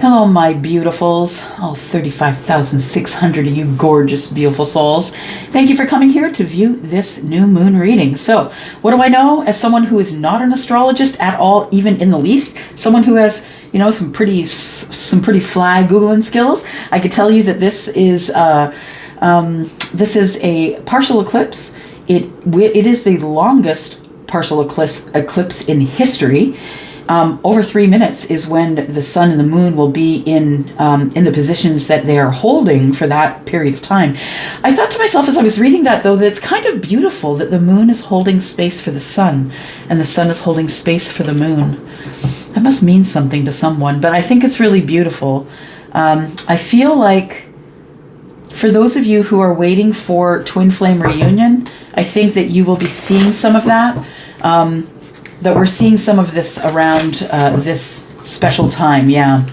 Hello, my beautifuls, all 35,600 of you gorgeous, beautiful souls. Thank you for coming here to view this new moon reading. So, what do I know as someone who is not an astrologist at all, even in the least? Someone who has, you know, some pretty fly Googling skills. I could tell you that this is a partial eclipse. It is the longest partial eclipse in history. Over 3 minutes is when the sun and the moon will be in the positions that they are holding for that period of time. I thought to myself as I was reading that, though, that it's kind of beautiful that the moon is holding space for the sun and the sun is holding space for the moon. That must mean something to someone, but I think it's really beautiful. I feel like for those of you who are waiting for twin flame reunion, I think that you will be seeing some of that. That we're seeing some of this around this special time, yeah.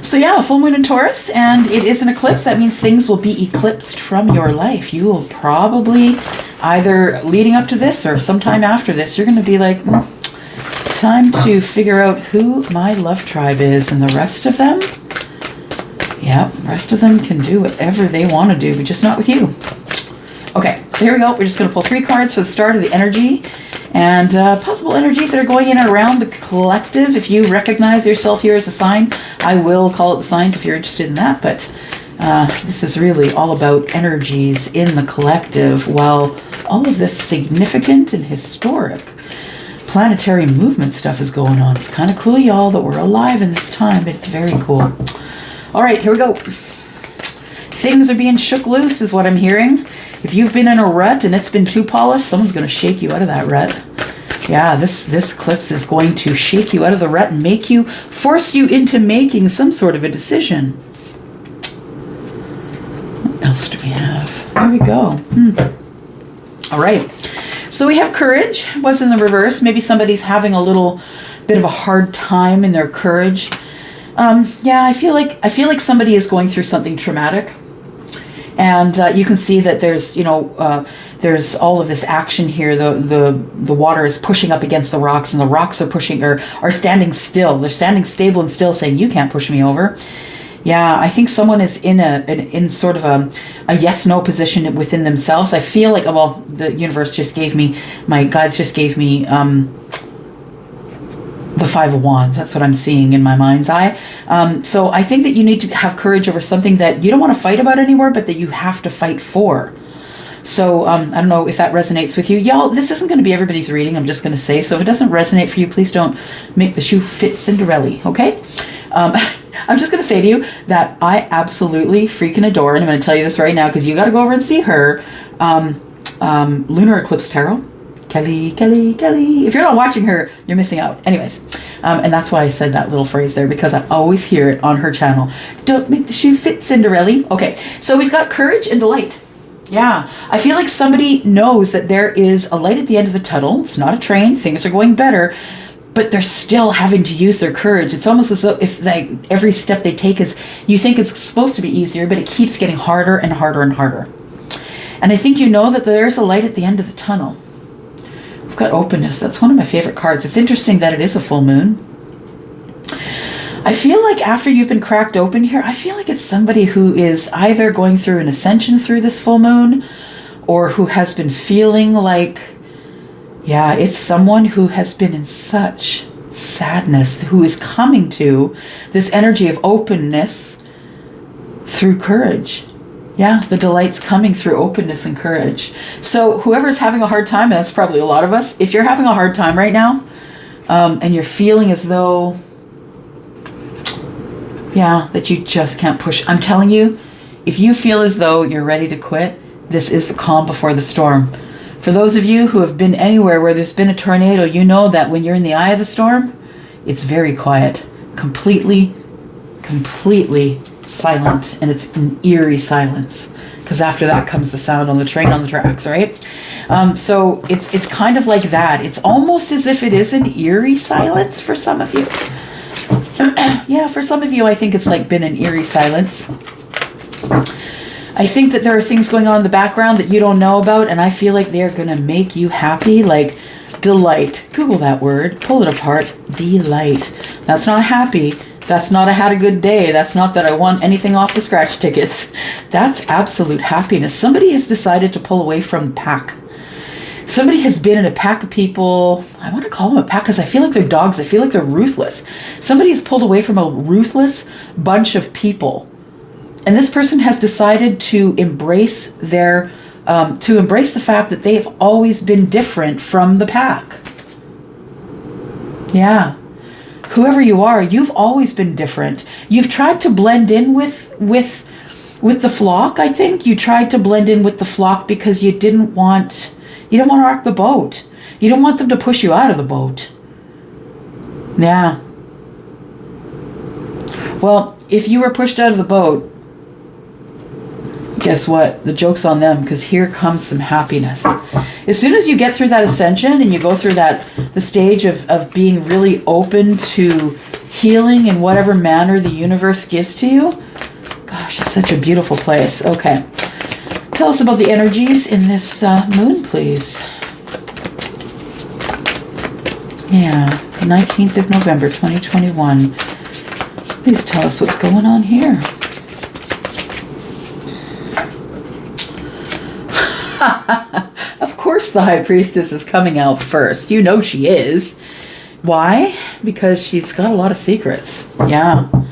So yeah, full moon in Taurus, and it is an eclipse. That means things will be eclipsed from your life. You will probably, either leading up to this or sometime after this, you're going to be like, time to figure out who my love tribe is, and the rest of them, yeah, the rest of them can do whatever they want to do, but just not with you. Okay, so here we go. We're just going to pull 3 cards for the start of the energy and possible energies that are going in and around the collective. If you recognize yourself here as a sign, I will call it the signs if you're interested in that. But this is really all about energies in the collective, while all of this significant and historic planetary movement stuff is going on. It's kind of cool, y'all, that we're alive in this time. It's very cool. All right, here we go. Things are being shook loose is what I'm hearing. If you've been in a rut and it's been too polished, someone's going to shake you out of that rut. Yeah, this eclipse is going to shake you out of the rut and force you into making some sort of a decision. What else do we have? There we go. All right. So we have courage. What's in the reverse? Maybe somebody's having a little bit of a hard time in their courage. Yeah, I feel like somebody is going through something traumatic. And you can see that there's, there's all of this action here. The water is pushing up against the rocks, and the rocks are standing still. They're standing stable and still, saying, "You can't push me over." Yeah, I think someone is in sort of a yes/no position within themselves. I feel like, well, the universe just gave me, my guides just gave me the 5 of Wands. That's what I'm seeing in my mind's eye. So I think that you need to have courage over something that you don't want to fight about anymore, but that you have to fight for. So I don't know if that resonates with you. Y'all, this isn't going to be everybody's reading, I'm just going to say. So if it doesn't resonate for you, please don't make the shoe fit Cinderella, okay? I'm just going to say to you that I absolutely freaking adore, and I'm going to tell you this right now because you got to go over and see her, Lunar Eclipse Tarot. Kelly. If you're not watching her, you're missing out. Anyways, and that's why I said that little phrase there, because I always hear it on her channel. Don't make the shoe fit Cinderella. Okay, so we've got courage and delight. Yeah, I feel like somebody knows that there is a light at the end of the tunnel. It's not a train. Things are going better, but they're still having to use their courage. It's almost as though if every step they take is, you think it's supposed to be easier, but it keeps getting harder and harder and harder. And I think you know that there's a light at the end of the tunnel. We've got openness. That's one of my favorite cards. It's interesting that it is a full moon. I feel like after you've been cracked open here, I feel like it's somebody who is either going through an ascension through this full moon, or who has been feeling like, yeah, it's someone who has been in such sadness, who is coming to this energy of openness through courage. Yeah, the delight's coming through openness and courage. So whoever's having a hard time, and that's probably a lot of us, if you're having a hard time right now, and you're feeling as though, yeah, that you just can't push, I'm telling you, if you feel as though you're ready to quit, this is the calm before the storm. For those of you who have been anywhere where there's been a tornado, you know that when you're in the eye of the storm, it's very quiet, completely silent, and it's an eerie silence, because after that comes the sound on the train on the tracks, right? So it's kind of like that. It's almost as if it is an eerie silence for some of you. Yeah, for some of you, I think it's like been an eerie silence. I think that there are things going on in the background that you don't know about, and I feel like they're going to make you happy, like delight. Google that word, pull it apart, delight. That's not happy. That's not I had a good day. That's not that I want anything off the scratch tickets. That's absolute happiness. Somebody has decided to pull away from the pack. Somebody has been in a pack of people. I want to call them a pack because I feel like they're dogs. I feel like they're ruthless. Somebody has pulled away from a ruthless bunch of people. And this person has decided to embrace the fact that they have always been different from the pack. Yeah. Whoever you are, you've always been different. You've tried to blend in with the flock, I think. You tried to blend in with the flock because you didn't want to rock the boat. You don't want them to push you out of the boat. Yeah. Well, if you were pushed out of the boat, guess what? The joke's on them, because here comes some happiness. As soon as you get through that ascension and you go through the stage of being really open to healing in whatever manner the universe gives to you, gosh, it's such a beautiful place. Okay. Tell us about the energies in this moon, please. Yeah, 19th of November, 2021. Please tell us what's going on here. Of course the High Priestess is coming out first. You know she is. Why? Because she's got a lot of secrets. Yeah. What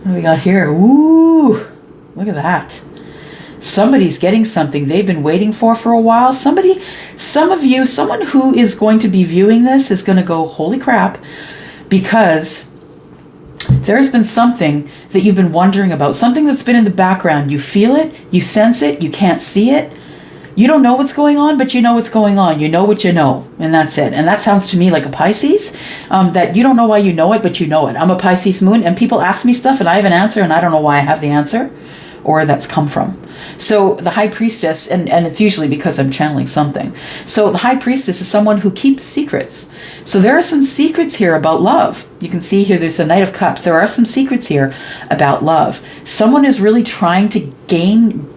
do we got here? Ooh, look at that. Somebody's getting something they've been waiting for a while. Someone who is going to be viewing this is going to go, holy crap, because there's been something that you've been wondering about, something that's been in the background. You feel it, you sense it, you can't see it. You don't know what's going on, but you know what's going on. You know what you know, and that's it. And that sounds to me like a Pisces, that you don't know why you know it, but you know it. I'm a Pisces moon, and people ask me stuff, and I have an answer, and I don't know why I have the answer or where that's come from. So the High Priestess, and it's usually because I'm channeling something. So the High Priestess is someone who keeps secrets. So there are some secrets here about love. You can see here there's a Knight of Cups. There are some secrets here about love. Someone is really trying to gain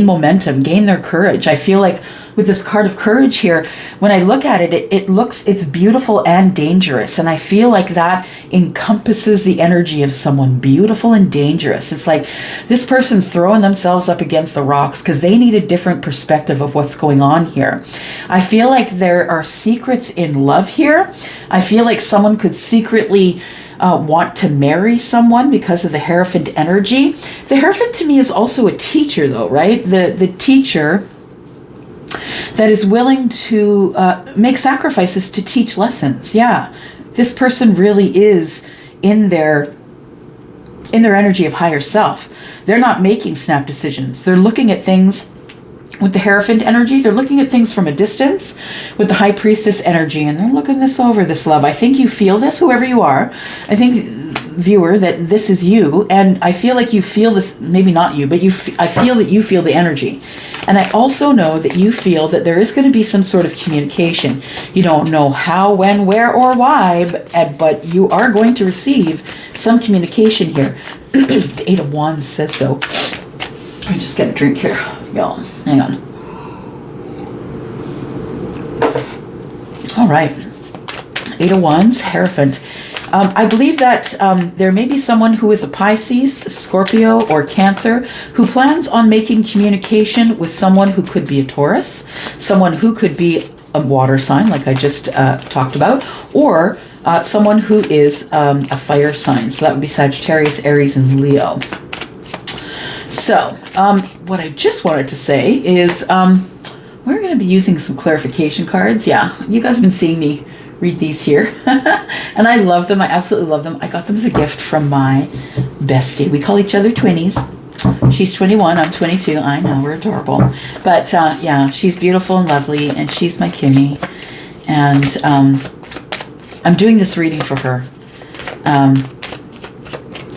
momentum, gain their courage. I feel like with this card of courage here, when I look at it, it's beautiful and dangerous. And I feel like that encompasses the energy of someone beautiful and dangerous. It's like this person's throwing themselves up against the rocks because they need a different perspective of what's going on here. I feel like there are secrets in love here. I feel like someone could secretly want to marry someone because of the Hierophant energy. The Hierophant to me is also a teacher though, right? The teacher that is willing to make sacrifices to teach lessons. Yeah, this person really is in their energy of higher self. They're not making snap decisions. They're looking at things with the Hierophant energy. They're looking at things from a distance with the High Priestess energy, and they're looking this over, this love. I think you feel this, whoever you are. I think, viewer, that this is you, and I feel like you feel this, maybe not you, but I feel that you feel the energy. And I also know that you feel that there is going to be some sort of communication. You don't know how, when, where, or why, but you are going to receive some communication here. The Eight of Wands says so. Let me just get a drink here, y'all. Hang on. All right. Eight of Wands, Hierophant. I believe that there may be someone who is a Pisces, Scorpio, or Cancer who plans on making communication with someone who could be a Taurus, someone who could be a water sign, like I just talked about, or someone who is a fire sign. So that would be Sagittarius, Aries, and Leo. So what I just wanted to say is we're going to be using some clarification cards. Yeah, you guys have been seeing me read these here. And I love them. I absolutely love them. I got them as a gift from my bestie. We call each other twinnies. She's 21. I'm 22. I know, we're adorable. But yeah, she's beautiful and lovely, and she's my Kimmy. And I'm doing this reading for her.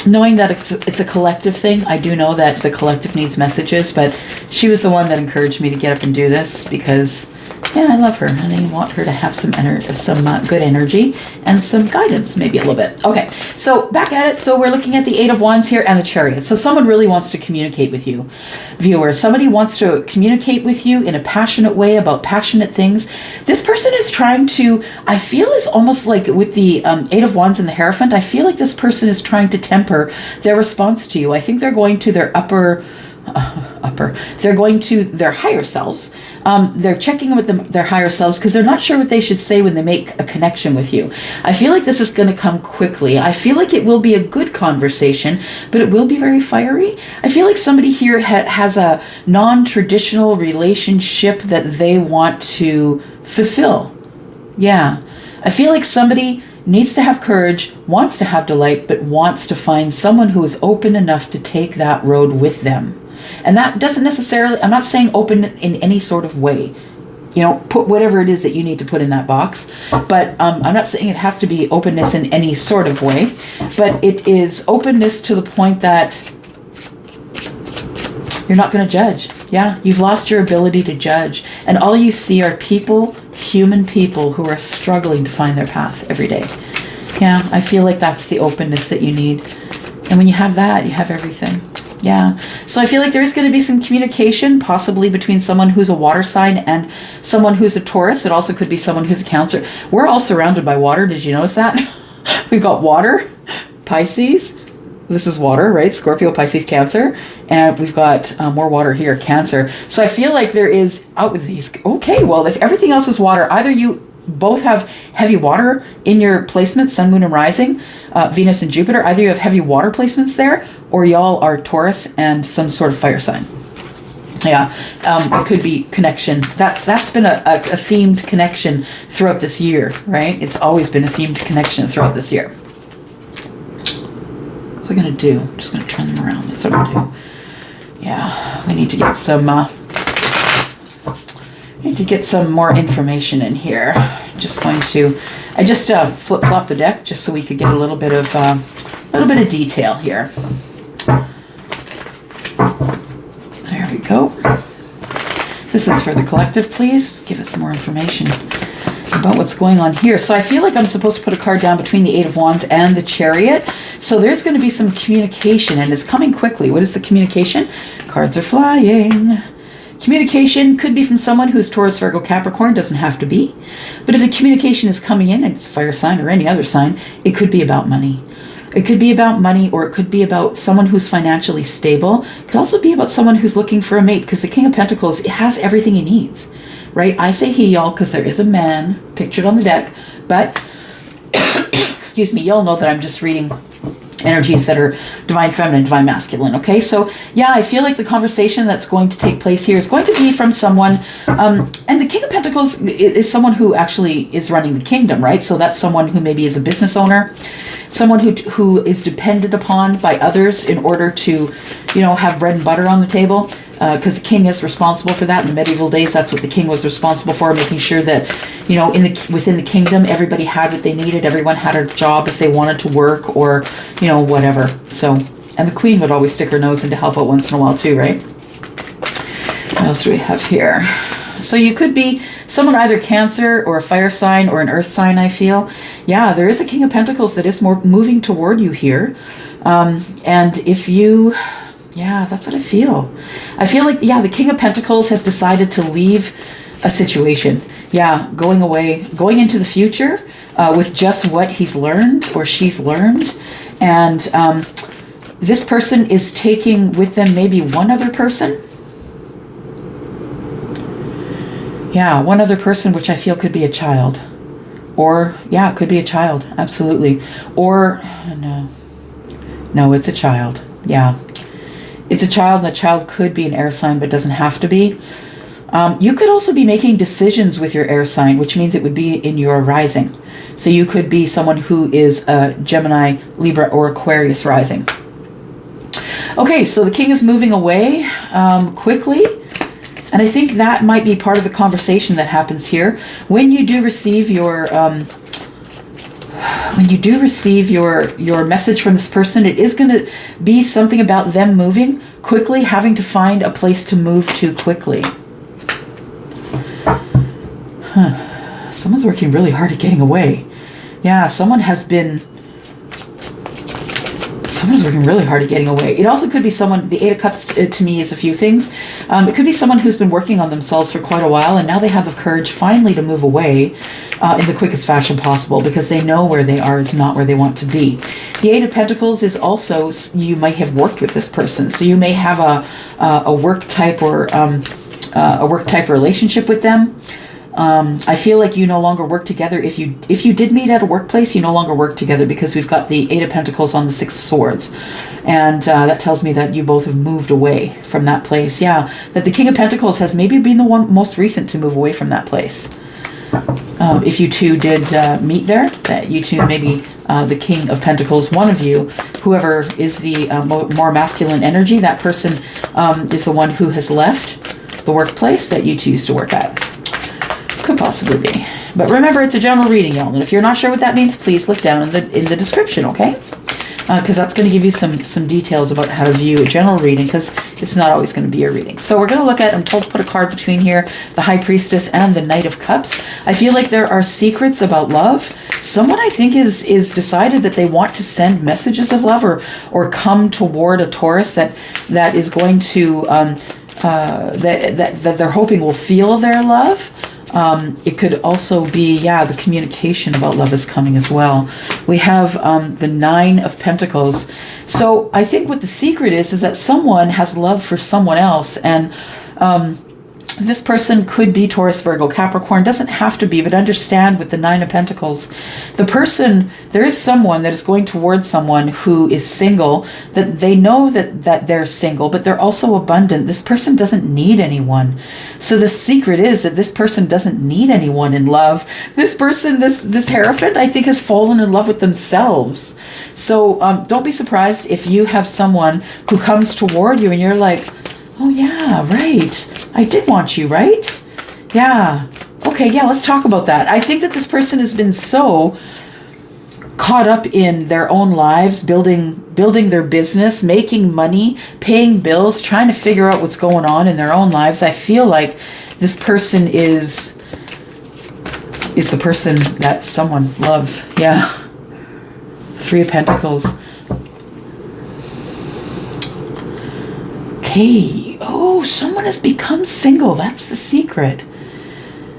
Knowing that it's a collective thing, I do know that the collective needs messages, but she was the one that encouraged me to get up and do this because Yeah, I love her, and I want her to have some good energy and some guidance, maybe a little bit. Okay, so back at it. So we're looking at the Eight of Wands here and the Chariot. So someone really wants to communicate with you, viewer. Somebody wants to communicate with you in a passionate way about passionate things. This person is trying to, I feel is almost like with the Eight of Wands and the Hierophant, I feel like this person is trying to temper their response to you. I think they're going to their they're going to their higher selves. They're checking with their higher selves because they're not sure what they should say when they make a connection with you. I feel like this is going to come quickly. I feel like it will be a good conversation, but it will be very fiery. I feel like somebody here has a non-traditional relationship that they want to fulfill. Yeah. I feel like somebody needs to have courage, wants to have delight, but wants to find someone who is open enough to take that road with them. And that doesn't necessarily, I'm not saying open in any sort of way. You know, put whatever it is that you need to put in that box. But I'm not saying it has to be openness in any sort of way. But it is openness to the point that you're not going to judge. Yeah, you've lost your ability to judge. And all you see are people, human people, who are struggling to find their path every day. Yeah, I feel like that's the openness that you need. And when you have that, you have everything. Yeah. So I feel like there's going to be some communication, possibly between someone who's a water sign and someone who's a Taurus. It also could be someone who's a Cancer. We're all surrounded by water. Did you notice that? We've got water, Pisces. This is water, right? Scorpio, Pisces, Cancer. And we've got more water here, Cancer. So I feel like there is, out with these, okay, well, if everything else is water, either you both have heavy water in your placement, Sun, Moon, and Rising, Venus and Jupiter. Either you have heavy water placements there, or y'all are Taurus and some sort of fire sign. Yeah, it could be connection. That's been a themed connection throughout this year, right? It's always been a themed connection throughout this year. What am I going to do? I'm just going to turn them around. That's what I'm going to do. Yeah, we need to get some... need to get some more information in here. Just going to... I just flip-flop the deck just so we could get a little bit of detail here. There we go. This is for the collective, please. Give us more information about what's going on here. So I feel like I'm supposed to put a card down between the Eight of Wands and the Chariot. So there's going to be some communication, and it's coming quickly. What is the communication? Cards are flying. Communication could be from someone who's Taurus, Virgo, Capricorn. Doesn't have to be. But if the communication is coming in, and it's a fire sign or any other sign, it could be about money. It could be about money, or it could be about someone who's financially stable. It could also be about someone who's looking for a mate, because the King of Pentacles, it has everything he needs, right? I say he, y'all, because there is a man pictured on the deck. But, excuse me, y'all know that I'm just reading energies that are divine feminine, divine masculine. Okay, so yeah, I feel like the conversation that's going to take place here is going to be from someone, and the King of Pentacles is someone who actually is running the kingdom, right? So that's someone who maybe is a business owner, someone who is dependent upon by others in order to, you know, have bread and butter on the table. Because the king is responsible for that. In the medieval days, that's what the king was responsible for, making sure that, you know, within the kingdom, everybody had what they needed. Everyone had a job if they wanted to work, or, you know, whatever. So, and the queen would always stick her nose in to help out once in a while too, right? What else do we have here? So you could be someone either Cancer or a fire sign or an earth sign, I feel. Yeah, there is a King of Pentacles that is more moving toward you here. And if you... Yeah, that's what I feel. I feel like, yeah, the King of Pentacles has decided to leave a situation. Yeah, going away, going into the future with just what he's learned or she's learned. And this person is taking with them maybe one other person. Yeah, one other person, which I feel could be a child. Or, yeah, it could be a child. Absolutely. Or, no, it's a child. Yeah. It's a child, and the child could be an air sign, but doesn't have to be. You could also be making decisions with your air sign, which means it would be in your rising. So you could be someone who is a Gemini, Libra, or Aquarius rising. Okay, so the king is moving away quickly. And I think that might be part of the conversation that happens here. When you do receive your... when you do receive your message from this person, it is going to be something about them moving quickly, having to find a place to move to quickly. Someone's working really hard at getting away. Yeah, someone's working really hard at getting away. It also could be someone, the Eight of Cups to me is a few things. It could be someone who's been working on themselves for quite a while, and now they have the courage finally to move away in the quickest fashion possible, because they know where they are is not where they want to be. The Eight of Pentacles is also, you might have worked with this person. So you may have a work type or a work type relationship with them. I feel like you no longer work together. If you did meet at a workplace, you no longer work together, because we've got the Eight of Pentacles on the Six of Swords. And that tells me that you both have moved away from that place. Yeah, that the King of Pentacles has maybe been the one most recent to move away from that place. If you two did meet there, that you two, maybe the King of Pentacles, one of you, whoever is the more masculine energy, that person is the one who has left the workplace that you two used to work at. Could possibly be. But remember, it's a general reading, y'all. And if you're not sure what that means, please look down in the description, okay? Because that's going to give you some details about how to view a general reading, because it's not always going to be a reading. So we're going to look at, I'm told to put a card between here, the High Priestess and the Knight of Cups. I feel like there are secrets about love. Someone, I think, is decided that they want to send messages of love, or come toward a Taurus that is going to, that they're hoping will feel their love. It could also be, the communication about love is coming as well. We have the Nine of Pentacles. So I think what the secret is that someone has love for someone else, and this person could be Taurus, Virgo, Capricorn. Doesn't have to be, but understand with the Nine of Pentacles, there is someone that is going towards someone who is single, that they know that they're single, but they're also abundant. This person doesn't need anyone. So the secret is that this person doesn't need anyone in love. This person, this Hierophant, I think, has fallen in love with themselves. So don't be surprised if you have someone who comes toward you and you're like, oh yeah, right. I did want you, right? Yeah. Okay, yeah, let's talk about that. I think that this person has been so caught up in their own lives, building their business, making money, paying bills, trying to figure out what's going on in their own lives. I feel like this person is the person that someone loves. Yeah. Three of Pentacles. Okay. Oh, someone has become single. That's the secret.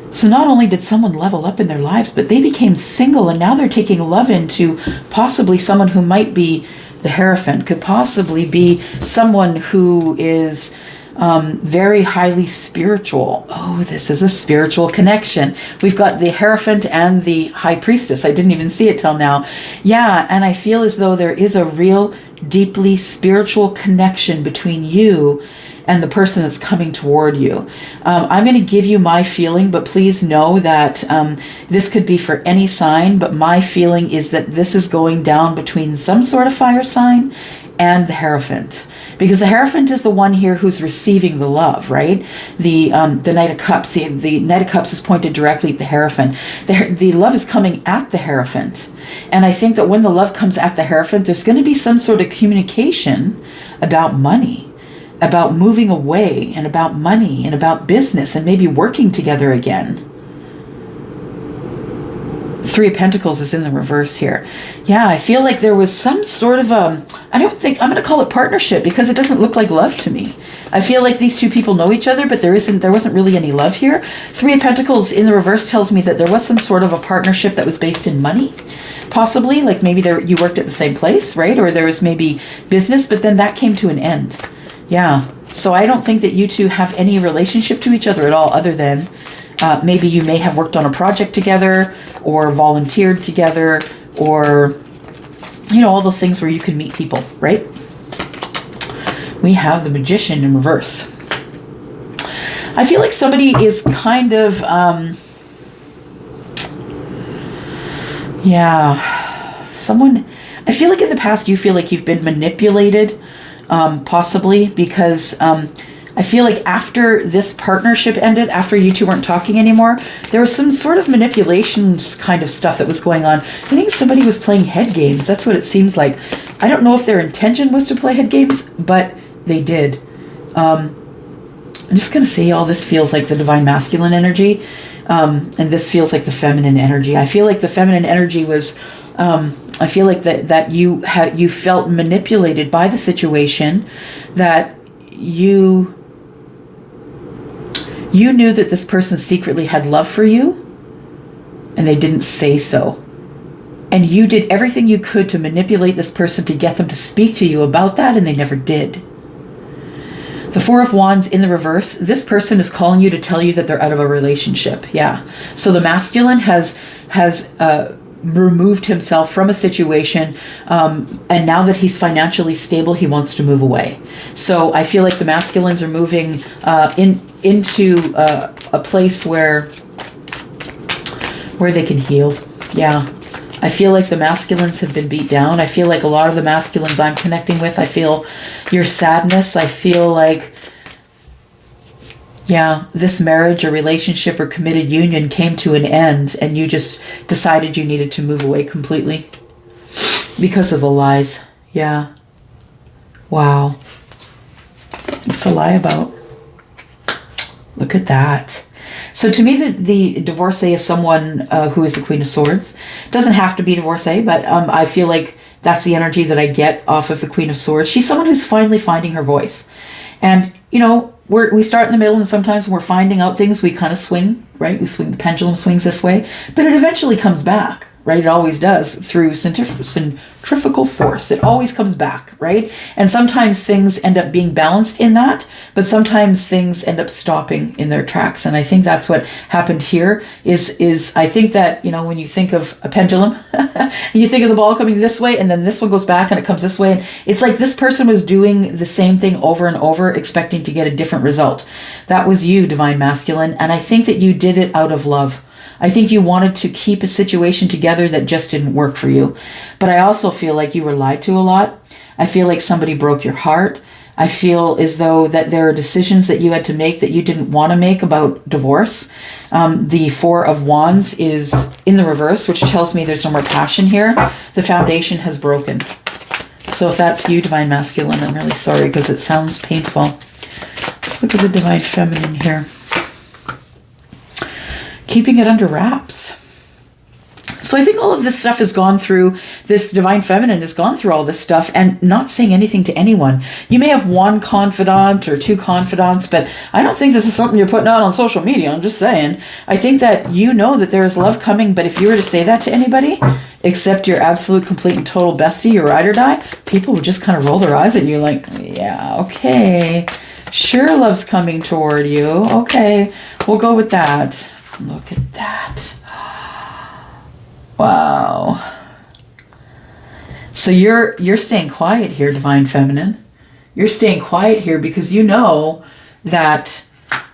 So not only did someone level up in their lives, but they became single, and now they're taking love into possibly someone who might be the Hierophant, could possibly be someone who is very highly spiritual. Oh, this is a spiritual connection. We've got the Hierophant and the High Priestess. I didn't even see it till now. Yeah, and I feel as though there is a real deeply spiritual connection between you and the person that's coming toward you. I'm going to give you my feeling, but please know that this could be for any sign, but my feeling is that this is going down between some sort of fire sign and the Hierophant. Because the Hierophant is the one here who's receiving the love, right? The Knight of Cups, the Knight of Cups is pointed directly at the Hierophant. The love is coming at the Hierophant. And I think that when the love comes at the Hierophant, there's going to be some sort of communication about money, about moving away, and about money, and about business, and maybe working together again. Three of Pentacles is in the reverse here. Yeah, I feel like there was some sort of I don't think, I'm going to call it partnership, because it doesn't look like love to me. I feel like these two people know each other, but there wasn't really any love here. Three of Pentacles in the reverse tells me that there was some sort of a partnership that was based in money. Possibly, like maybe you worked at the same place, right? Or there was maybe business, but then that came to an end. Yeah. So I don't think that you two have any relationship to each other at all, other than maybe you may have worked on a project together, or volunteered together, or, all those things where you can meet people, right? We have the Magician in reverse. I feel like somebody is kind of, I feel like in the past you feel like you've been manipulated, possibly, because I feel like after this partnership ended, after you two weren't talking anymore, there was some sort of manipulations kind of stuff that was going on. I think somebody was playing head games. That's what it seems like. I don't know if their intention was to play head games, but they did. I'm just going to say all this feels like the divine masculine energy, and this feels like the feminine energy. I feel like the feminine energy was, I feel like that you felt manipulated by the situation, that you knew that this person secretly had love for you, and they didn't say so. And you did everything you could to manipulate this person to get them to speak to you about that, and they never did. The Four of Wands in the reverse, this person is calling you to tell you that they're out of a relationship. Yeah. So the masculine has removed himself from a situation, and now that he's financially stable, he wants to move away. So I feel like the masculines are moving into a place where they can heal. Yeah. I feel like the masculines have been beat down. I feel like a lot of the masculines I'm connecting with, I feel your sadness. I feel like, yeah, this marriage or relationship or committed union came to an end, and you just decided you needed to move away completely because of the lies. Yeah. Wow. What's a lie about? Look at that. So to me, the divorcee is someone who is the Queen of Swords. It doesn't have to be divorcee, but I feel like that's the energy that I get off of the Queen of Swords. She's someone who's finally finding her voice. And, you know, we start in the middle, and sometimes when we're finding out things, we kind of swing, right? We swing, the pendulum swings this way, but it eventually comes back, right? It always does, through centrifugal force. It always comes back, right? And sometimes things end up being balanced in that, but sometimes things end up stopping in their tracks. And I think that's what happened here is I think that, you know, when you think of a pendulum, you think of the ball coming this way, and then this one goes back and it comes this way. And it's like this person was doing the same thing over and over, expecting to get a different result. That was you, divine masculine. And I think that you did it out of love. I think you wanted to keep a situation together that just didn't work for you. But I also feel like you were lied to a lot. I feel like somebody broke your heart. I feel as though that there are decisions that you had to make that you didn't want to make about divorce. The Four of Wands is in the reverse, which tells me there's no more passion here. The foundation has broken. So if that's you, divine masculine, I'm really sorry because it sounds painful. Let's look at the divine feminine here. Keeping it under wraps. So I think all of this stuff has gone through, this divine feminine has gone through all this stuff and not saying anything to anyone. You may have one confidant or two confidants, but I don't think this is something you're putting out on social media. I'm just saying. I think that you know that there is love coming, but if you were to say that to anybody, except your absolute, complete, and total bestie, your ride or die, people would just kind of roll their eyes at you like, yeah, okay, sure, love's coming toward you. Okay, we'll go with that. Look at that. Wow. So you're staying quiet here, divine feminine. You're staying quiet here because you know that,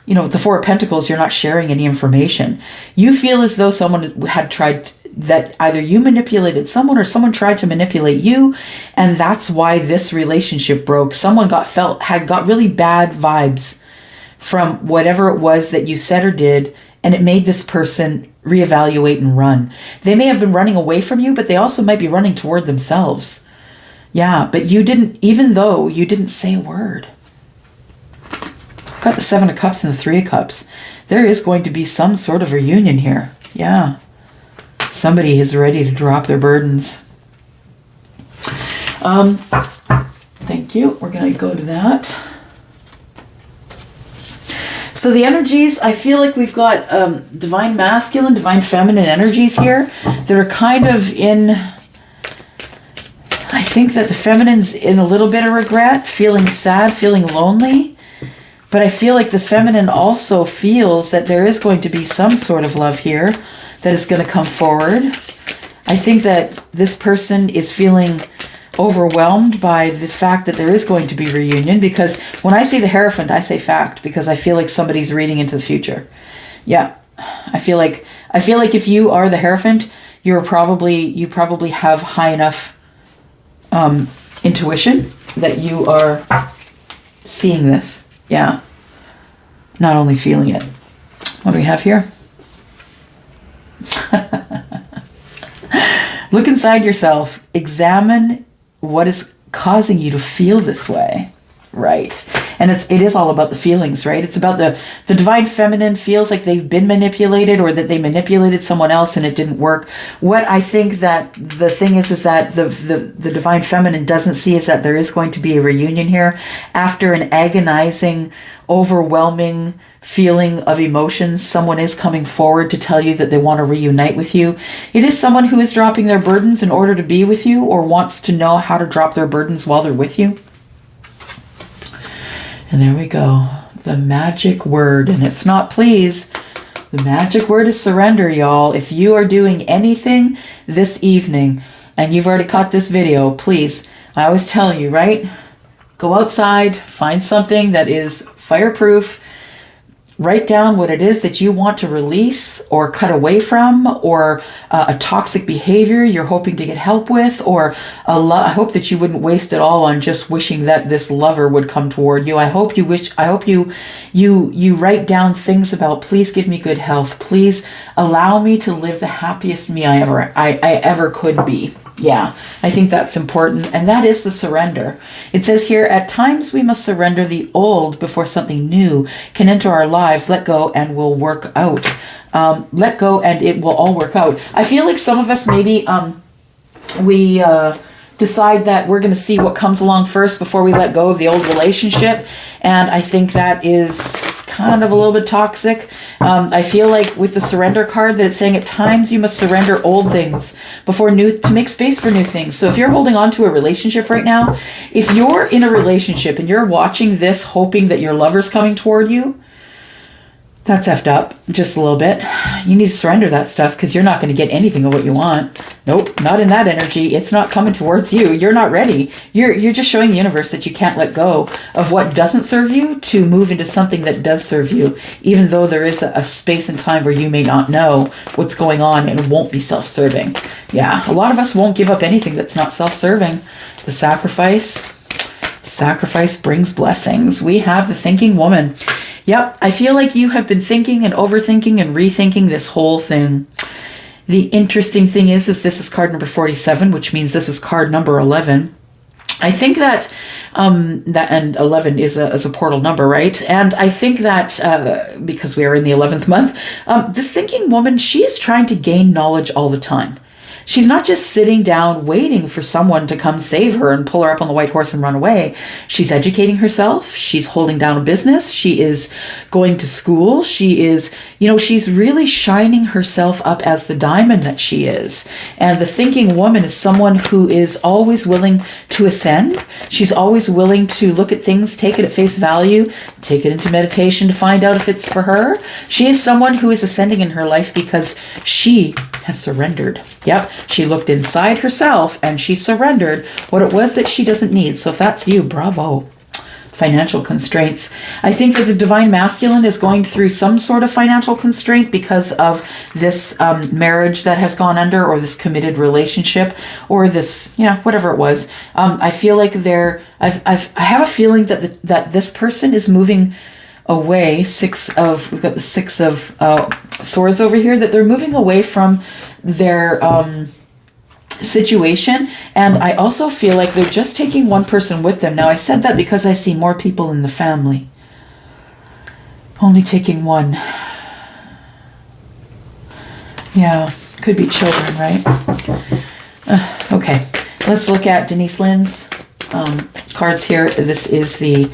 you know, with the Four of Pentacles, you're not sharing any information. You feel as though someone had tried, that either you manipulated someone or someone tried to manipulate you, and that's why this relationship broke. Someone got really bad vibes from whatever it was that you said or did, and it made this person reevaluate and run. They may have been running away from you, but they also might be running toward themselves. Yeah, but you didn't, even though you didn't say a word. Got the Seven of Cups and the Three of Cups. There is going to be some sort of reunion here. Yeah. Somebody is ready to drop their burdens. Thank you. We're going to go to that. So the energies, I feel like we've got divine masculine, divine feminine energies here that are kind of in, I think that the feminine's in a little bit of regret, feeling sad, feeling lonely. But I feel like the feminine also feels that there is going to be some sort of love here that is going to come forward. I think that this person is feeling overwhelmed by the fact that there is going to be reunion, because when I see the Hierophant, I say fact, because I feel like somebody's reading into the future. Yeah. I feel like if you are the Hierophant, you probably have high enough intuition that you are seeing this. Yeah. Not only feeling it. What do we have here? Look inside yourself. Examine what is causing you to feel this way. Right. And it is all about the feelings, right? It's about the divine feminine feels like they've been manipulated, or that they manipulated someone else and it didn't work. What I think that the thing is that the divine feminine doesn't see is that there is going to be a reunion here after an agonizing, overwhelming feeling of emotions. Someone is coming forward to tell you that they want to reunite with you. It is someone who is dropping their burdens in order to be with you, or wants to know how to drop their burdens while they're with you. And there we go. The magic word. And it's not please. The magic word is surrender, y'all. If you are doing anything this evening and you've already caught this video, please, I always tell you, right? Go outside, find something that is fireproof. Write down what it is that you want to release or cut away from, or a toxic behavior you're hoping to get help with, or I hope that you wouldn't waste it all on just wishing that this lover would come toward you. I hope you write down things about, please give me good health. Please allow me to live the happiest me I ever could be. Yeah, I think that's important. And that is the surrender. It says here, at times we must surrender the old before something new can enter our lives. Let go and we'll work out. Let go and it will all work out. I feel like some of us maybe we decide that we're going to see what comes along first before we let go of the old relationship. And I think that is kind of a little bit toxic. I feel like with the surrender card that it's saying at times you must surrender old things before to make space for new things. So if you're holding on to a relationship right now, if you're in a relationship and you're watching this hoping that your lover's coming toward you, that's effed up just a little bit. You need to surrender that stuff, because you're not going to get anything of what you want. Nope, not in that energy. It's not coming towards you. You're not ready. You're just showing the universe that you can't let go of what doesn't serve you to move into something that does serve you, even though there is a space and time where you may not know what's going on and it won't be self-serving. Yeah, a lot of us won't give up anything that's not self-serving. The sacrifice brings blessings. We have the thinking woman. Yep, I feel like you have been thinking and overthinking and rethinking this whole thing. The interesting thing is this is card number 47, which means this is card number 11. I think that and 11 is a portal number, right? And I think that because we are in the 11th month, this thinking woman, she is trying to gain knowledge all the time. She's not just sitting down waiting for someone to come save her and pull her up on the white horse and run away. She's educating herself. She's holding down a business. She is going to school. She is, she's really shining herself up as the diamond that she is. And the thinking woman is someone who is always willing to ascend. She's always willing to look at things, take it at face value, take it into meditation to find out if it's for her. She is someone who is ascending in her life because she has surrendered. Yep, she looked inside herself and she surrendered what it was that she doesn't need. So if that's you, bravo. Financial constraints. I think that the divine masculine is going through some sort of financial constraint because of this marriage that has gone under, or this committed relationship, or this, whatever it was. I feel like I have a feeling that this person is moving away. We've got the 6 of swords over here, that they're moving away from their situation. And I also feel like they're just taking one person with them. Now, I said that because I see more people in the family. Only taking one. Yeah, could be children, right? Okay, let's look at Denise Lynn's cards here. This is the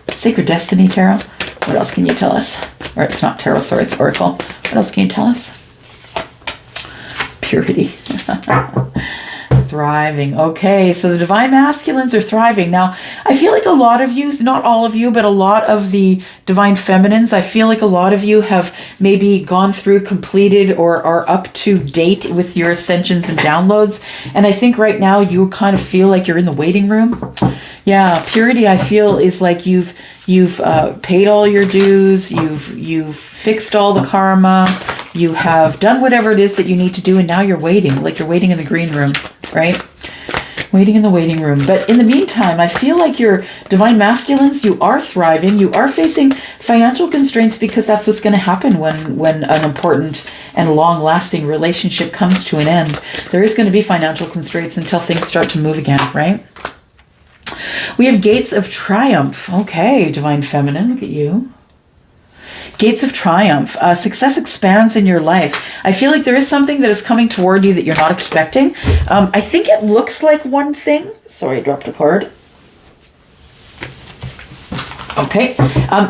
Sacred Destiny Tarot. What else can you tell us? Or it's not Tarot, sorry, it's Oracle. What else can you tell us? Purity. Thriving. Okay, so the divine masculines are thriving. Now, I feel like a lot of you, not all of you, but a lot of the divine feminines, I feel like a lot of you have maybe gone through, completed, or are up to date with your ascensions and downloads. And I think right now you kind of feel like you're in the waiting room. Yeah, purity, I feel, is like you've paid all your dues, you've fixed all the karma, you have done whatever it is that you need to do, and now you're waiting, like you're waiting in the green room, right? Waiting in the waiting room. But in the meantime, I feel like your divine masculines, you are thriving, you are facing financial constraints, because that's what's going to happen when an important and long-lasting relationship comes to an end. There is going to be financial constraints until things start to move again, right? We have Gates of Triumph. Okay, Divine Feminine, look at you. Gates of Triumph. Success expands in your life. I feel like there is something that is coming toward you that you're not expecting. I think it looks like one thing. Sorry, I dropped a card. Okay,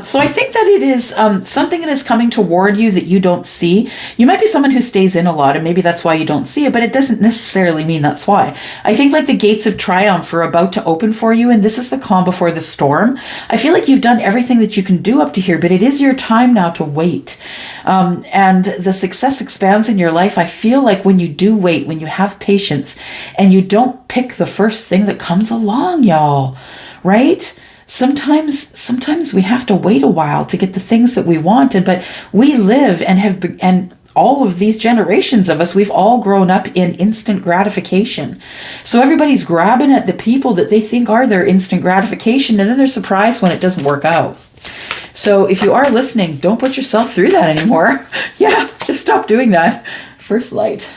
so I think that it is something that is coming toward you that you don't see. You might be someone who stays in a lot, and maybe that's why you don't see it, but it doesn't necessarily mean that's why. I think like the gates of triumph are about to open for you, and this is the calm before the storm. I feel like you've done everything that you can do up to here, but it is your time now to wait. And the success expands in your life. I feel like when you do wait, when you have patience, and you don't pick the first thing that comes along, y'all, right? Sometimes we have to wait a while to get the things that we wanted, but we live and all of these generations of us, we've all grown up in instant gratification. So everybody's grabbing at the people that they think are their instant gratification, and then they're surprised when it doesn't work out. So if you are listening, don't put yourself through that anymore. Yeah, just stop doing that. First light.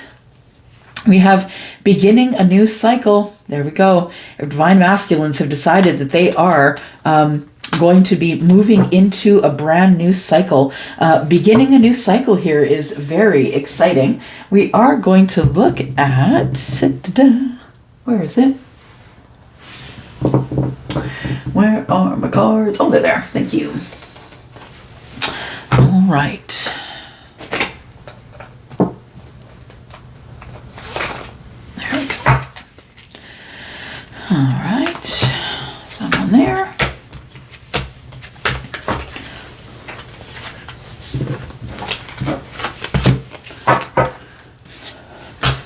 We have beginning a new cycle. There we go. Divine masculines have decided that they are going to be moving into a brand new cycle. Beginning a new cycle here is very exciting. We are going to look at... Where is it? Where are my cards? Oh, they're there. Thank you. All right. All right, someone there.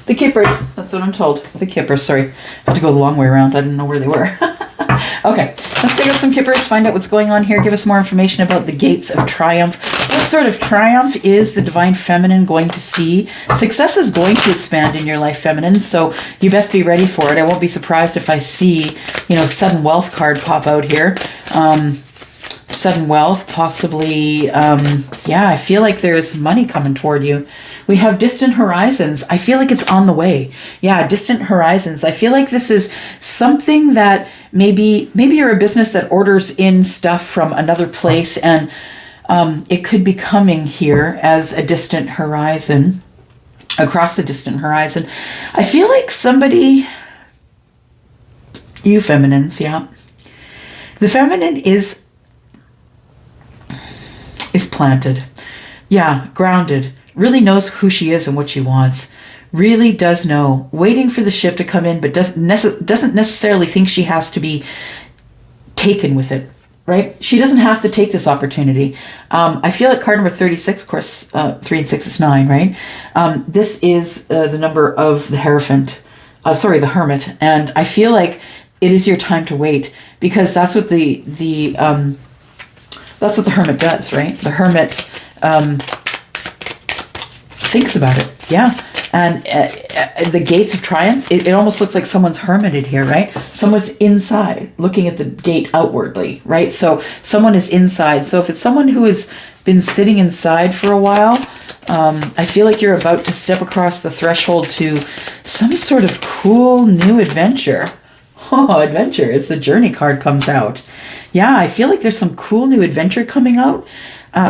The Kippers, that's what I'm told. The Kippers, sorry. I had to go the long way around. I didn't know where they were. Okay, let's take out some Kippers, find out what's going on here, give us more information about the Gates of Triumph. What sort of triumph is the Divine Feminine going to see? Success is going to expand in your life, Feminine, so you best be ready for it. I won't be surprised if I see, sudden wealth card pop out here. Sudden wealth, possibly, I feel like there's money coming toward you. We have distant horizons. I feel like it's on the way. Yeah, distant horizons. I feel like this is something that maybe you're a business that orders in stuff from another place, and it could be coming here as a distant horizon, across the distant horizon. I feel like somebody, you feminines, yeah. The feminine is planted. Yeah, grounded. Really knows who she is and what she wants. Really does know. Waiting for the ship to come in, but doesn't necessarily think she has to be taken with it, right? She doesn't have to take this opportunity. I feel like card number 36, of course, 3 and 6 is 9, right? This is the number of the Hierophant. The Hermit. And I feel like it is your time to wait, because that's what the Hermit does, right? The Hermit thinks about it, yeah. And the Gates of Triumph, it almost looks like someone's hermited here, right? Someone's inside, looking at the gate outwardly, right? So someone is inside. So if it's someone who has been sitting inside for a while, I feel like you're about to step across the threshold to some sort of cool new adventure. Oh, adventure. It's the Journey card comes out. Yeah, I feel like there's some cool new adventure coming out,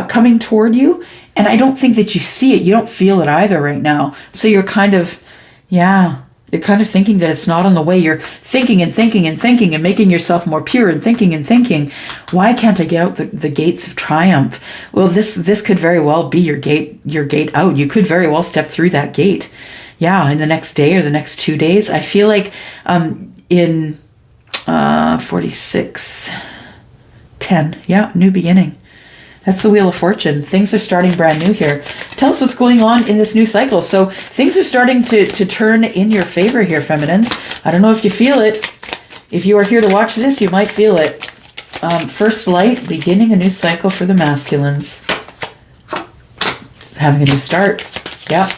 coming toward you. And I don't think that you see it. You don't feel it either right now. So you're kind of thinking that it's not on the way. You're thinking and thinking and thinking and making yourself more pure and thinking. Why can't I get out the Gates of Triumph? Well, this could very well be your gate out. You could very well step through that gate. Yeah, in the next day or the next 2 days. I feel like in 46:10, yeah, new beginning. That's the Wheel of Fortune. Things are starting brand new here. Tell us what's going on in this new cycle. So things are starting to turn in your favor here, feminines. I don't know if you feel it. If you are here to watch this, you might feel it. First light, beginning a new cycle for the masculines. Having a new start. Yeah.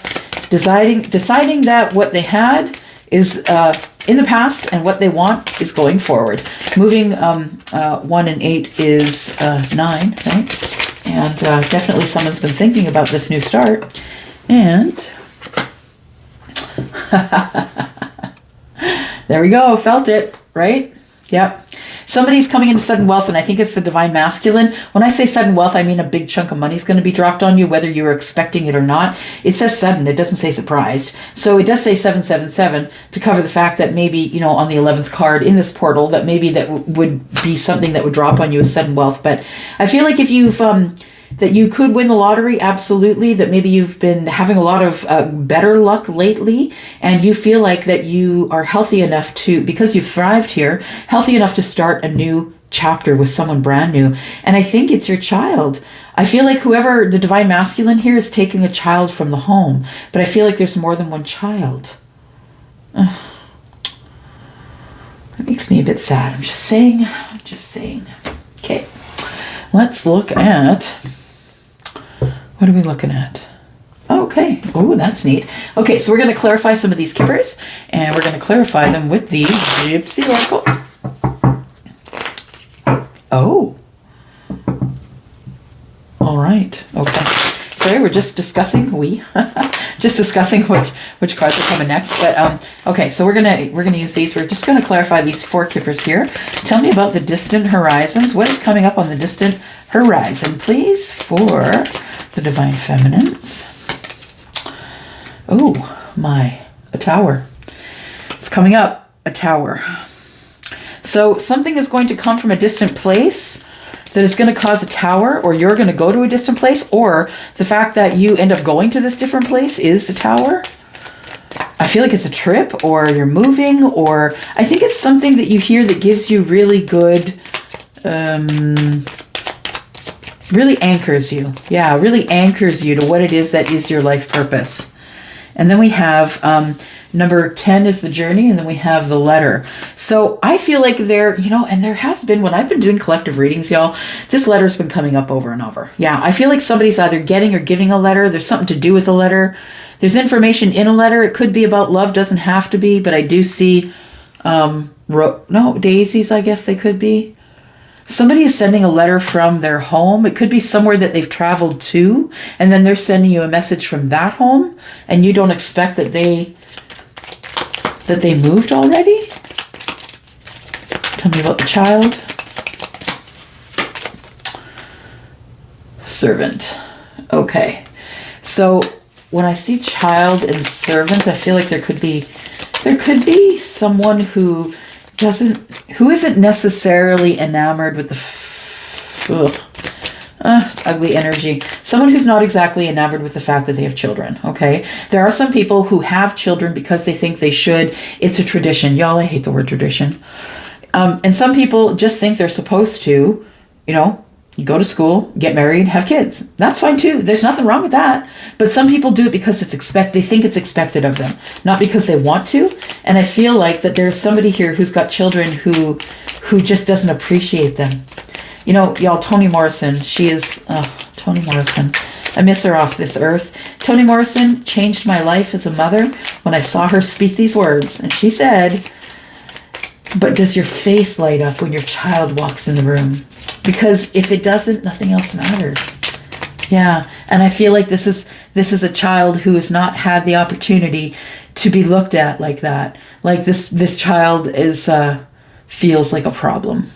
Deciding that what they had is in the past and what they want is going forward. Moving 1 and 8 is 9, right? And definitely someone's been thinking about this new start. And there we go. Felt it, right? Yep. Somebody's coming into sudden wealth, and I think it's the divine masculine. When I say sudden wealth, I mean a big chunk of money is going to be dropped on you, whether you're expecting it or not. It says sudden. It doesn't say surprised. So it does say 777 to cover the fact that maybe, you know, on the 11th card in this portal, that maybe that would be something that would drop on you as sudden wealth. But I feel like if you've... that you could win the lottery, absolutely. That maybe you've been having a lot of better luck lately, and you feel like that you are healthy enough to, because you've thrived here, healthy enough to start a new chapter with someone brand new. And I think it's your child. I feel like whoever the divine masculine here is taking a child from the home, but I feel like there's more than one child. That makes me a bit sad. I'm just saying. Okay, let's look at... What are we looking at? Okay. Oh, that's neat. Okay, so we're going to clarify some of these kippers, and we're going to clarify them with the Gypsy Oracle. Oh. All right. Okay. Sorry, we're just discussing which cards are coming next. But okay, so we're gonna use these. We're just gonna clarify these 4 kippers here. Tell me about the distant horizons. What is coming up on the distant horizon, please, for the divine feminines? Oh my, a tower. It's coming up, a tower. So something is going to come from a distant place that is going to cause a tower, or you're going to go to a distant place, or the fact that you end up going to this different place is the tower. I feel like it's a trip, or you're moving, or I think it's something that you hear that gives you really good, really anchors you. Yeah, really anchors you to what it is that is your life purpose. And then we have number 10 is the journey, and then we have the letter. So I feel like there, you know, and there has been, when I've been doing collective readings, y'all, this letter's been coming up over and over. Yeah, I feel like somebody's either getting or giving a letter. There's something to do with a letter. There's information in a letter. It could be about love, doesn't have to be, but I do see, daisies, I guess they could be. Somebody is sending a letter from their home. It could be somewhere that they've traveled to, and then they're sending you a message from that home, and you don't expect that they moved already? Tell me about the child. Servant. Okay. So when I see child and servant, I feel like there could be someone who isn't necessarily enamored with it's ugly energy. Someone who's not exactly enamored with the fact that they have children, okay? There are some people who have children because they think they should. It's a tradition. Y'all, I hate the word tradition. And some people just think they're supposed to, you know, you go to school, get married, have kids. That's fine too. There's nothing wrong with that. But some people do it because they think it's expected of them, not because they want to. And I feel like that there's somebody here who's got children who just doesn't appreciate them. You know, y'all, Toni Morrison, Toni Morrison. I miss her off this earth. Toni Morrison changed my life as a mother when I saw her speak these words. And she said, but does your face light up when your child walks in the room? Because if it doesn't, nothing else matters. Yeah, and I feel like this is a child who has not had the opportunity to be looked at like that. Like this child feels like a problem.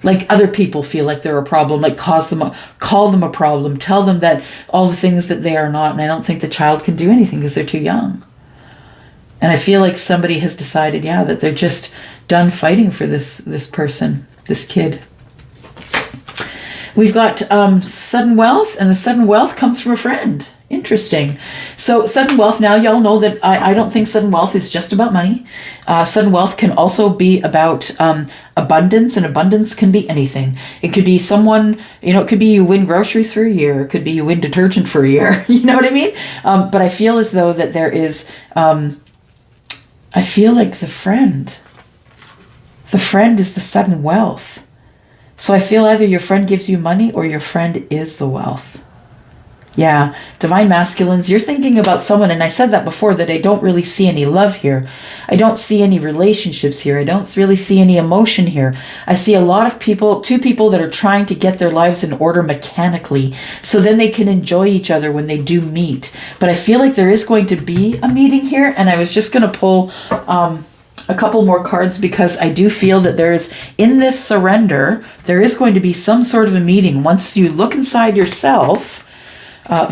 Like other people feel like they're a problem, like call them a problem, tell them that all the things that they are not, and I don't think the child can do anything because they're too young. And I feel like somebody has decided, that they're just done fighting for this person, this kid. We've got sudden wealth, and the sudden wealth comes from a friend. Interesting. So sudden wealth, now y'all know that I don't think sudden wealth is just about money. Sudden wealth can also be about abundance, and abundance can be anything. It could be someone, it could be you win groceries for a year. It could be you win detergent for a year. You know what I mean? But I feel as though that there is, I feel like the friend is the sudden wealth. So I feel either your friend gives you money or your friend is the wealth. Yeah, divine masculines, you're thinking about someone, and I said that before, that I don't really see any love here. I don't see any relationships here. I don't really see any emotion here. I see a lot of people, two people that are trying to get their lives in order mechanically, so then they can enjoy each other when they do meet. But I feel like there is going to be a meeting here, and I was just going to pull a couple more cards, because I do feel that there's, in this surrender, there is going to be some sort of a meeting. Once you look inside yourself,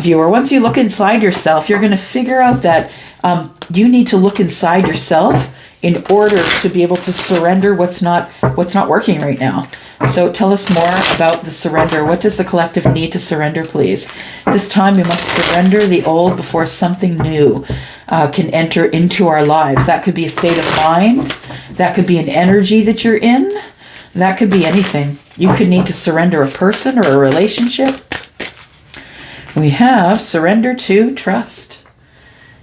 viewer, once you look inside yourself, you're going to figure out that you need to look inside yourself in order to be able to surrender what's not working right now. So tell us more about the surrender. What does the collective need to surrender, please? This time we must surrender the old before something new can enter into our lives. That could be a state of mind. That could be an energy that you're in. That could be anything. You could need to surrender a person or a relationship. We have surrender to trust.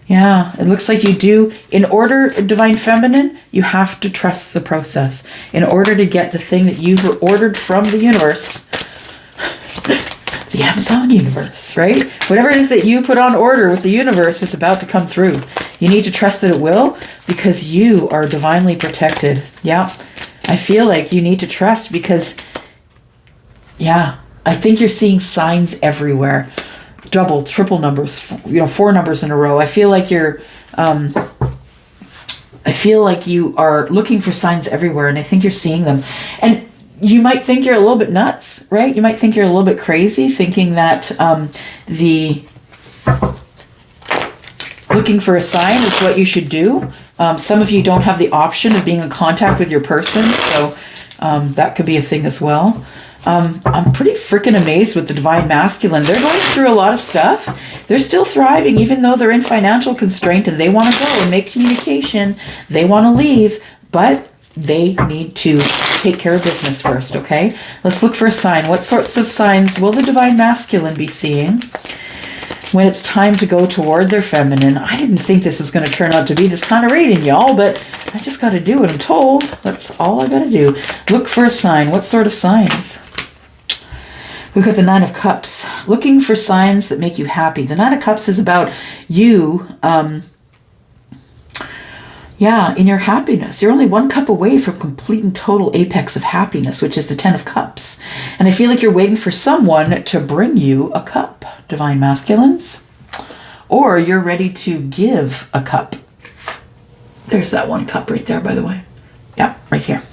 Yeah, it looks like you do. In order, Divine Feminine, you have to trust the process. In order to get the thing that you've ordered from the universe, the Amazon universe, right? Whatever it is that you put on order with the universe is about to come through. You need to trust that it will, because you are divinely protected. Yeah, I feel like you need to trust because, yeah, I think you're seeing signs everywhere. Double, triple numbers, 4 numbers in a row. I feel like you are looking for signs everywhere, and I think you're seeing them. And you might think you're a little bit nuts, right? You might think you're a little bit crazy, thinking that the looking for a sign is what you should do. Some of you don't have the option of being in contact with your person, so that could be a thing as well. I'm pretty freaking amazed with the Divine Masculine. They're going through a lot of stuff. They're still thriving, even though they're in financial constraint and they want to go and make communication. They want to leave, but they need to take care of business first, okay? Let's look for a sign. What sorts of signs will the Divine Masculine be seeing when it's time to go toward their feminine? I didn't think this was going to turn out to be this kind of reading, y'all, but I just got to do what I'm told. That's all I got to do. Look for a sign. What sort of signs? We've got the Nine of Cups. Looking for signs that make you happy. The Nine of Cups is about you, in your happiness. You're only one cup away from complete and total apex of happiness, which is the Ten of Cups. And I feel like you're waiting for someone to bring you a cup, Divine Masculines. Or you're ready to give a cup. There's that one cup right there, by the way. Yeah, right here.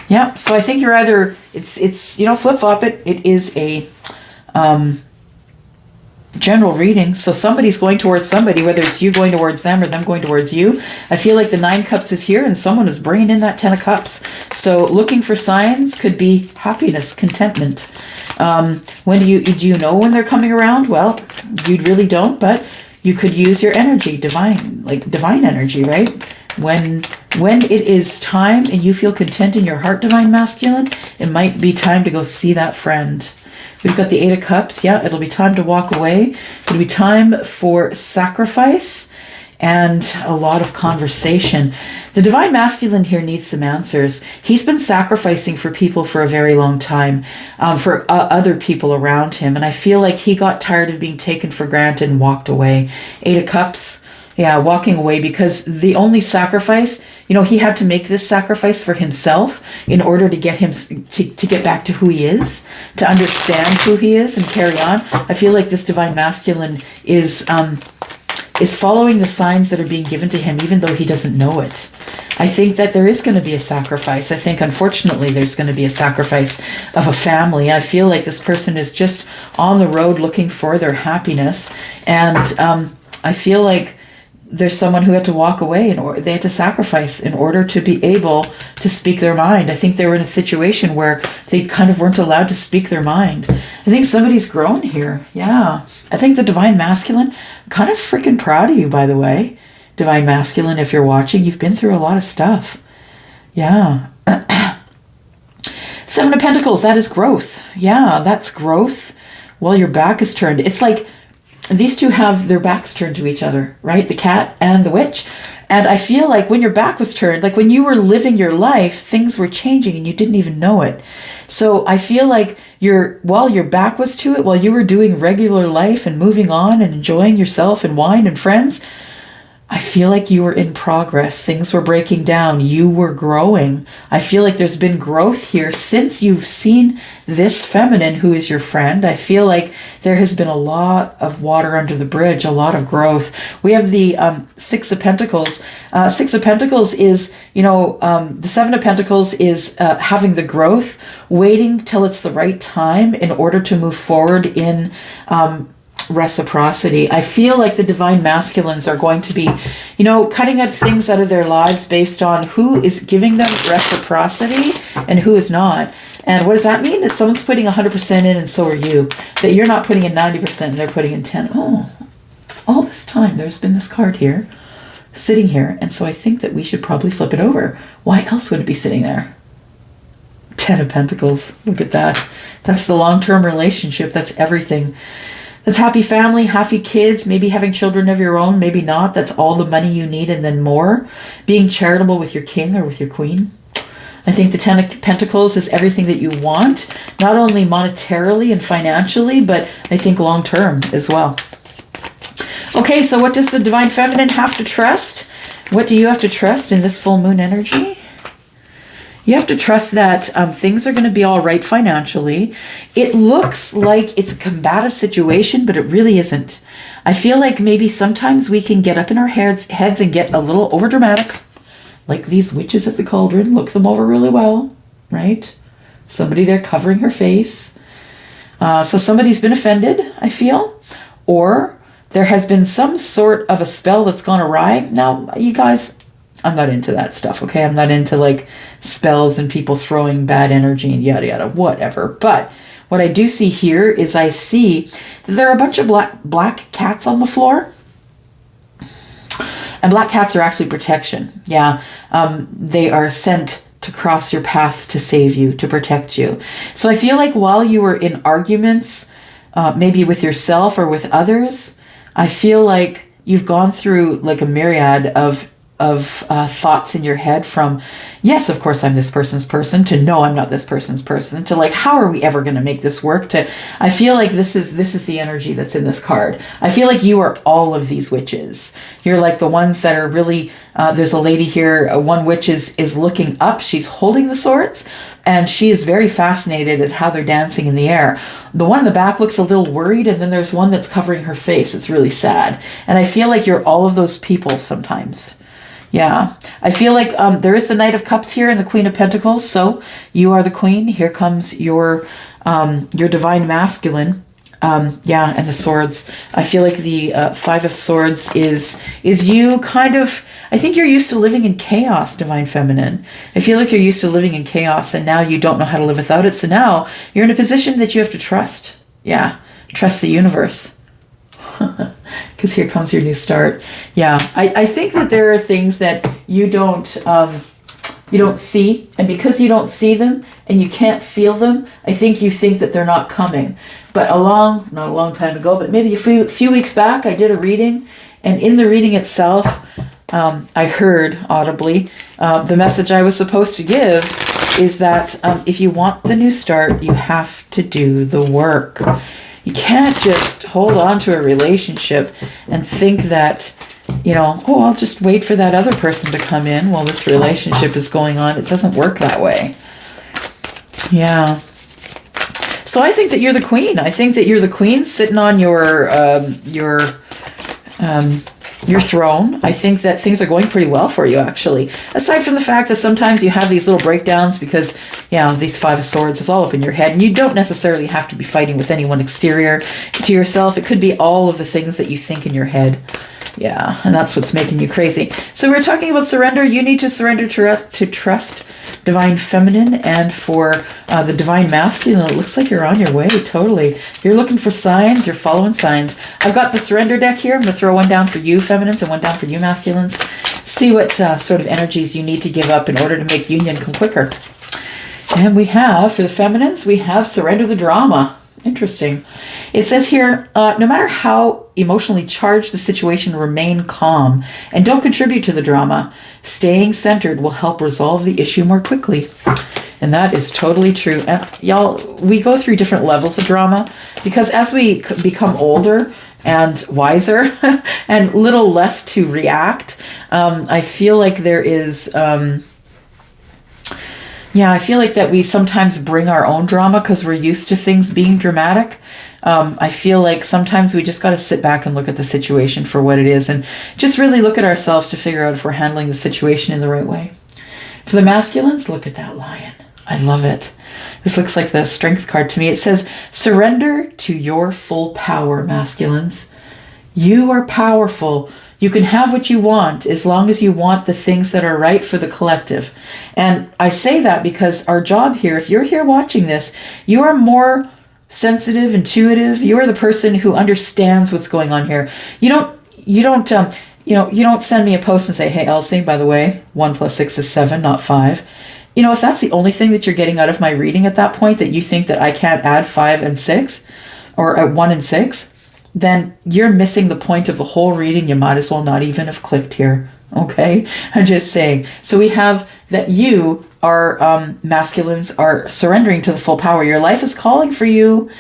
Yeah, so I think you're either, it's flip-flop it. It is a general reading. So somebody's going towards somebody, whether it's you going towards them or them going towards you. I feel like the Nine Cups is here and someone is bringing in that Ten of Cups. So looking for signs could be happiness, contentment. When do you know when they're coming around? Well, you really don't, but you could use your energy, divine energy, right? When it is time and you feel content in your heart, Divine Masculine, it might be time to go see that friend. We've got the Eight of Cups. Yeah, it'll be time to walk away. It'll be time for sacrifice and a lot of conversation. The Divine Masculine here needs some answers. He's been sacrificing for people for a very long time, for other people around him. And I feel like he got tired of being taken for granted and walked away. Eight of Cups. Yeah, walking away, because the only sacrifice, he had to make this sacrifice for himself in order to get him to get back to who he is, to understand who he is and carry on. I feel like this Divine Masculine is following the signs that are being given to him, even though he doesn't know it. I think that there is going to be a sacrifice. I think, unfortunately, there's going to be a sacrifice of a family. I feel like this person is just on the road looking for their happiness. And I feel like there's someone who had to walk away or they had to sacrifice in order to be able to speak their mind. I think they were in a situation where they kind of weren't allowed to speak their mind. I think somebody's grown here. Yeah. I think the Divine Masculine, I'm kind of freaking proud of you, by the way. Divine Masculine, if you're watching, you've been through a lot of stuff. Yeah. Seven of Pentacles, that is growth. Yeah, that's growth while your back is turned. It's like these two have their backs turned to each other, right? The cat and the witch. And I feel like when your back was turned, like when you were living your life, things were changing and you didn't even know it. So I feel like while your back was to it, while you were doing regular life and moving on and enjoying yourself and wine and friends, I feel like you were in progress. Things were breaking down. You were growing. I feel like there's been growth here since you've seen this feminine who is your friend. I feel like there has been a lot of water under the bridge, a lot of growth. We have the Six of Pentacles. Six of Pentacles is, the Seven of Pentacles is having the growth, waiting till it's the right time in order to move forward in reciprocity. I feel like the divine masculines are going to be, cutting out things out of their lives based on who is giving them reciprocity and who is not. And what does that mean? That someone's putting 100% in and so are you. That you're not putting in 90% and they're putting in 10. Oh, all this time there's been this card here, sitting here. And so I think that we should probably flip it over. Why else would it be sitting there? 10 of Pentacles. Look at that. That's the long-term relationship. That's everything. That's happy family, happy kids, maybe having children of your own, maybe not. That's all the money you need and then more. Being charitable with your king or with your queen. I think the 10 of Pentacles is everything that you want, not only monetarily and financially, but I think long-term as well. Okay, so what does the divine feminine have to trust? What do you have to trust in this full moon energy? You have to trust that things are going to be all right financially. It looks like it's a combative situation, but it really isn't. I feel like maybe sometimes we can get up in our heads and get a little overdramatic, like these witches at the cauldron. Look them over really well, right? Somebody there covering her face. So somebody's been offended, I feel, or there has been some sort of a spell that's gone awry. Now, you guys, I'm not into that stuff, okay? I'm not into like spells and people throwing bad energy and yada yada, whatever. But what I do see here is I see that there are a bunch of black cats on the floor. And black cats are actually protection. Yeah, they are sent to cross your path to save you, to protect you. So I feel like while you were in arguments, maybe with yourself or with others, I feel like you've gone through like a myriad of thoughts in your head, from yes, of course I'm this person's person, to no, I'm not this person's person, to like, how are we ever going to make this work, to I feel like this is the energy that's in this card. I feel like you are all of these witches. You're like the ones that are really there's a lady here, one witch is looking up, she's holding the swords, and she is very fascinated at how they're dancing in the air. The one in the back looks a little worried, and then there's one that's covering her face. It's really sad. And I feel like you're all of those people sometimes. Yeah, I feel like there is the Knight of Cups here and the Queen of Pentacles. So you are the queen. Here comes your divine masculine. Yeah, and the swords. I feel like the Five of Swords is you kind of. I think you're used to living in chaos, divine feminine. I feel like you're used to living in chaos, and now you don't know how to live without it. So now you're in a position that you have to trust. Yeah, trust the universe. Because here comes your new start. Yeah, I think that there are things that you don't see, and because you don't see them and you can't feel them, I think you think that they're not coming. But not a long time ago, but maybe a few weeks back, I did a reading, and in the reading itself, I heard audibly the message I was supposed to give is that if you want the new start, you have to do the work. You can't just hold on to a relationship and think that, I'll just wait for that other person to come in while this relationship is going on. It doesn't work that way. Yeah. So I think that you're the queen. I think that you're the queen sitting on your throne. I think that things are going pretty well for you, actually. Aside from the fact that sometimes you have these little breakdowns because, these Five of Swords is all up in your head, and you don't necessarily have to be fighting with anyone exterior to yourself. It could be all of the things that you think in your head. Yeah, and that's what's making you crazy. So we're talking about surrender. You need to surrender to trust divine feminine, and for the divine masculine, it looks like you're on your way, totally. You're looking for signs, you're following signs. I've got the surrender deck here. I'm going to throw one down for you feminines and one down for you masculines. See what sort of energies you need to give up in order to make union come quicker. And we have, for the feminines, we have surrender the drama. Interesting. It says here, no matter how emotionally charged the situation, remain calm and don't contribute to the drama. Staying centered will help resolve the issue more quickly. And that is totally true. And y'all, we go through different levels of drama because as we become older, and wiser and little less to react. I feel like there is, I feel like that we sometimes bring our own drama because we're used to things being dramatic. I feel like sometimes we just got to sit back and look at the situation for what it is and just really look at ourselves to figure out if we're handling the situation in the right way. For the masculines, look at that lion. I love it. This looks like the strength card to me. It says, surrender to your full power, masculines. You are powerful. You can have what you want as long as you want the things that are right for the collective. And I say that because our job here, if you're here watching this, you are more sensitive, intuitive. You are the person who understands what's going on here. You don't send me a post and say, hey, Elsie, by the way, 1 + 6 is 7, not 5. If that's the only thing that you're getting out of my reading at that point, that you think that I can't add 5 and 6 or 1 and 6, then you're missing the point of the whole reading. You might as well not even have clicked here. Okay? I'm just saying. So we have that you are, masculines are surrendering to the full power. Your life is calling for you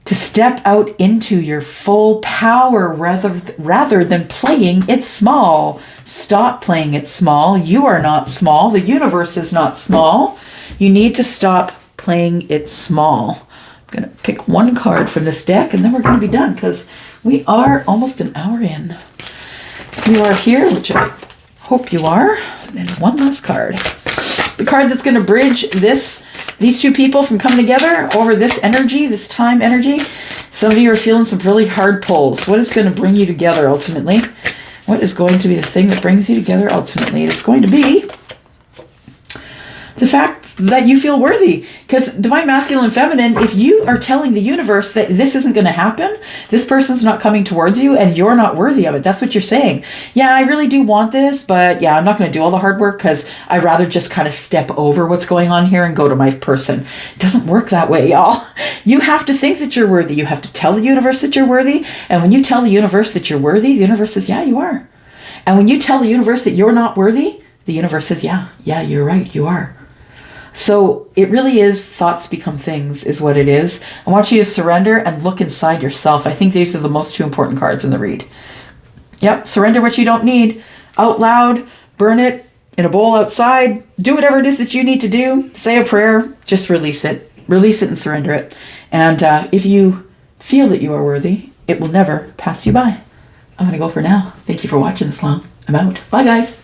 to step out into your full power rather than playing it small. Stop playing it small. You are not small. The universe is not small. You need to stop playing it small. I'm going to pick one card from this deck and then we're going to be done because we are almost an hour in. If you are here, which I hope you are, then one last card. The card that's going to bridge these two people from coming together over this energy, this time energy. Some of you are feeling some really hard pulls. What is going to bring you together ultimately? What is going to be the thing that brings you together ultimately? It's going to be the fact that you feel worthy. Because divine masculine and feminine, if you are telling the universe that this isn't going to happen, this person's not coming towards you and you're not worthy of it, that's what you're saying. Yeah, I really do want this, but yeah, I'm not going to do all the hard work because I'd rather just kind of step over what's going on here and go to my person. It doesn't work that way, y'all. You have to think that you're worthy. You have to tell the universe that you're worthy. And when you tell the universe that you're worthy, the universe says, yeah, you are. And when you tell the universe that you're not worthy, the universe says, yeah, you're right, you are. So it really is thoughts become things is what it is. I want you to surrender and look inside yourself. I think these are the most two important cards in the read. Yep, surrender what you don't need out loud, burn it in a bowl outside, do whatever it is that you need to do, say a prayer, just release it and surrender it. And if you feel that you are worthy, it will never pass you by. I'm going to go for now. Thank you for watching this long. I'm out. Bye, guys.